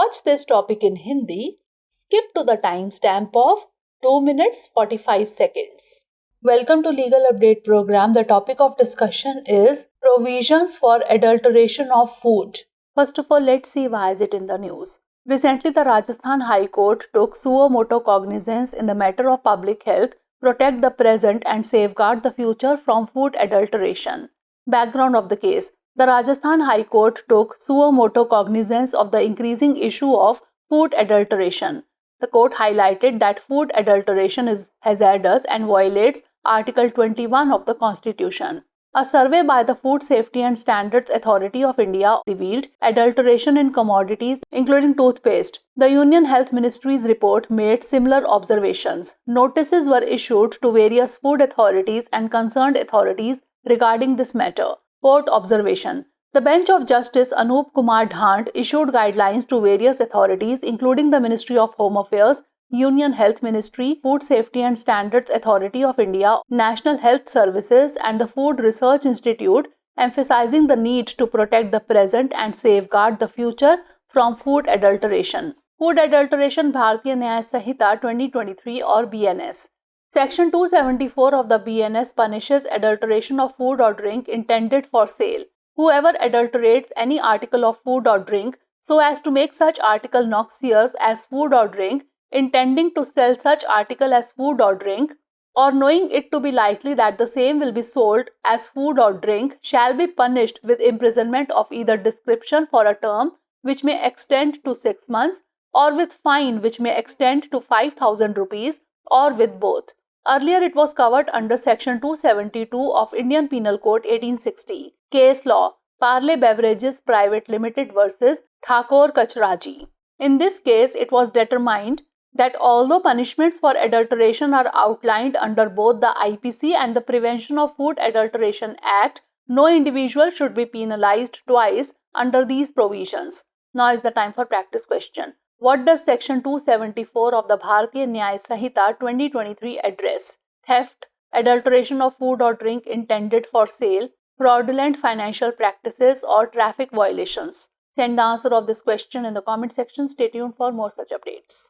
watch this topic in Hindi, skip to the timestamp of 2 minutes 45 seconds. Welcome to Legal Update Program. The topic of discussion is provisions for adulteration of food. First of all, let's see why is it in the news. Recently, the Rajasthan High Court took suo motu cognizance in the matter of public health, protect the present and safeguard the future from food adulteration. Background of the case. The Rajasthan High Court took suo motu cognizance of the increasing issue of food adulteration. The court highlighted that food adulteration is hazardous and violates Article 21 of the Constitution. A survey by the Food Safety and Standards Authority of India revealed adulteration in commodities, including toothpaste. The Union Health Ministry's report made similar observations. Notices were issued to various food authorities and concerned authorities regarding this matter. Court observation. The bench of Justice Anup Kumar Dhand issued guidelines to various authorities, including the Ministry of Home Affairs, Union Health Ministry, Food Safety and Standards Authority of India, National Health Services and the Food Research Institute, emphasizing the need to protect the present and safeguard the future from food adulteration. Food adulteration Bharatiya Nyaya Sanhita 2023 or BNS. Section 274 of the BNS punishes adulteration of food or drink intended for sale. Whoever adulterates any article of food or drink so as to make such article noxious as food or drink, intending to sell such article as food or drink, or knowing it to be likely that the same will be sold as food or drink, shall be punished with imprisonment of either description for a term which may extend to 6 months, or with fine which may extend to 5,000 rupees, or with both. Earlier it was covered under Section 272 of Indian Penal Code 1860. Case law, Parle Beverages Private Limited versus Thakur Kachraji. In this case, it was determined that although punishments for adulteration are outlined under both the IPC and the Prevention of Food Adulteration Act, no individual should be penalized twice under these provisions. Now is the time for practice question. What does Section 274 of the Bharatiya Nyaya Sanhita 2023 address? Theft, adulteration of food or drink intended for sale, fraudulent financial practices or traffic violations. Send the answer of this question in the comment section. Stay tuned for more such updates.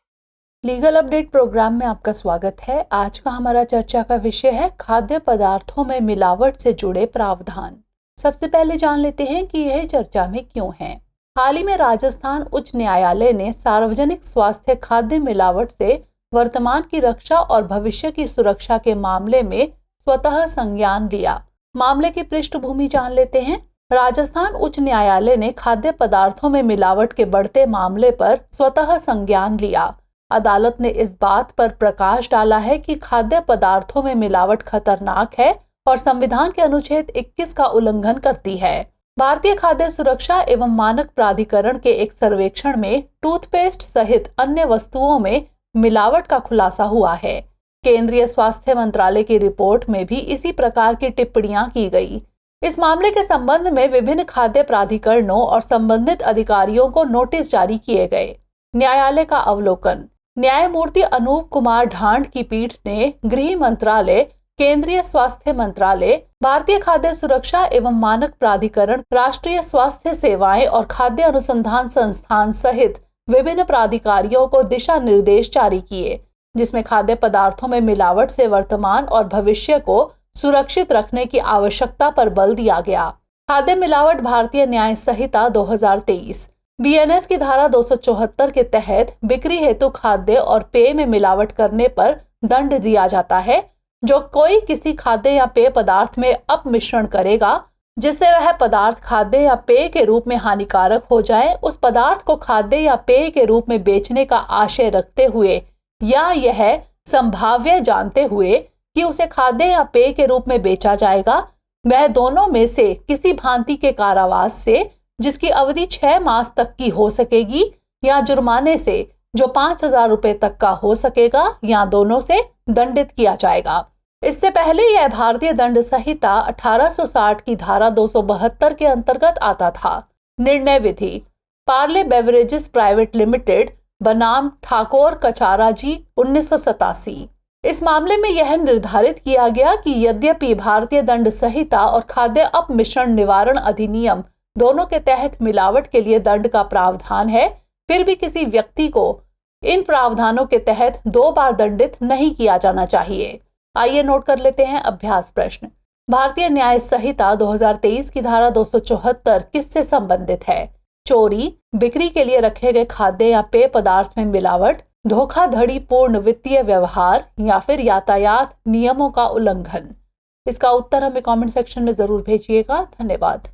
Legal update programme में आपका स्वागत है। आज का हमारा चर्चा का विषय है खाद्य पदार्थों में मिलावट से जुड़े प्रावधान। सबसे पहले जान लेते हैं कि यह चर्चा में क्यों है। हाल ही में राजस्थान उच्च न्यायालय ने सार्वजनिक स्वास्थ्य खाद्य मिलावट से वर्तमान की रक्षा और भविष्य की सुरक्षा के मामले में स्वतः संज्ञान लिया। मामले की पृष्ठभूमि जान लेते हैं। राजस्थान उच्च न्यायालय ने खाद्य पदार्थों में मिलावट के बढ़ते मामले पर स्वतः संज्ञान लिया। अदालत ने इस बात पर प्रकाश डाला है कि खाद्य पदार्थों में मिलावट खतरनाक है और संविधान के अनुच्छेद 21 का उल्लंघन करती है। भारतीय खाद्य सुरक्षा एवं मानक प्राधिकरण के एक सर्वेक्षण में टूथपेस्ट सहित अन्य वस्तुओं में मिलावट का खुलासा हुआ है। केंद्रीय स्वास्थ्य मंत्रालय की रिपोर्ट में भी इसी प्रकार की टिप्पणियां की गई। इस मामले के संबंध में विभिन्न खाद्य प्राधिकरणों और संबंधित अधिकारियों को नोटिस जारी किए गए। न्यायालय का अवलोकन। न्यायमूर्ति अनूप कुमार ढांड की पीठ ने गृह मंत्रालय, केंद्रीय स्वास्थ्य मंत्रालय, भारतीय खाद्य सुरक्षा एवं मानक प्राधिकरण, राष्ट्रीय स्वास्थ्य सेवाएं और खाद्य अनुसंधान संस्थान सहित विभिन्न प्राधिकारियों को दिशा निर्देश जारी किए, जिसमें खाद्य पदार्थों में मिलावट से वर्तमान और भविष्य को सुरक्षित रखने की आवश्यकता पर बल दिया गया। खाद्य मिलावट भारतीय न्याय संहिता 2023 बीएनएस की धारा 274 के तहत बिक्री हेतु खाद्य और पेय में मिलावट करने पर दंड दिया जाता है। जो कोई किसी खाद्य या पेय पदार्थ में अपमिश्रण करेगा जिससे वह पदार्थ खाद्य या पेय के रूप में हानिकारक हो जाए, उस पदार्थ को खाद्य या पेय के रूप में बेचने का आशय रखते हुए या यह संभाव्य जानते हुए कि उसे खाद्य या पेय के रूप में बेचा जाएगा, वह दोनों में से किसी भांति के कारावास से जिसकी अवधि 6 मास तक की हो सकेगी या जुर्माने से जो 5,000 रुपए तक का हो सकेगा या दोनों से दंडित किया जाएगा। इससे पहले यह भारतीय दंड संहिता 1860 की धारा 272 के अंतर्गत आता था। निर्णय विधि। पार्ले बेवरेजेस प्राइवेट लिमिटेड बनाम ठाकुर कचाराजी 1987। इस मामले में यह निर्धारित किया गया कि यद्यपि भारतीय दंड संहिता और खाद्य अपमिश्रण निवारण अधिनियम दोनों के तहत मिलावट के लिए दंड का प्रावधान है, फिर भी किसी व्यक्ति को इन प्रावधानों के तहत 2 बार दंडित नहीं किया जाना चाहिए। आइए नोट कर लेते हैं अभ्यास प्रश्न। भारतीय न्याय संहिता 2023 की धारा 274 किससे संबंधित है? चोरी, बिक्री के लिए रखे गए खाद्य या पेय पदार्थ में मिलावट, धोखाधड़ी पूर्ण वित्तीय व्यवहार या फिर यातायात नियमों का उल्लंघन। इसका उत्तर हमें कमेंट सेक्शन में जरूर भेजिएगा। धन्यवाद।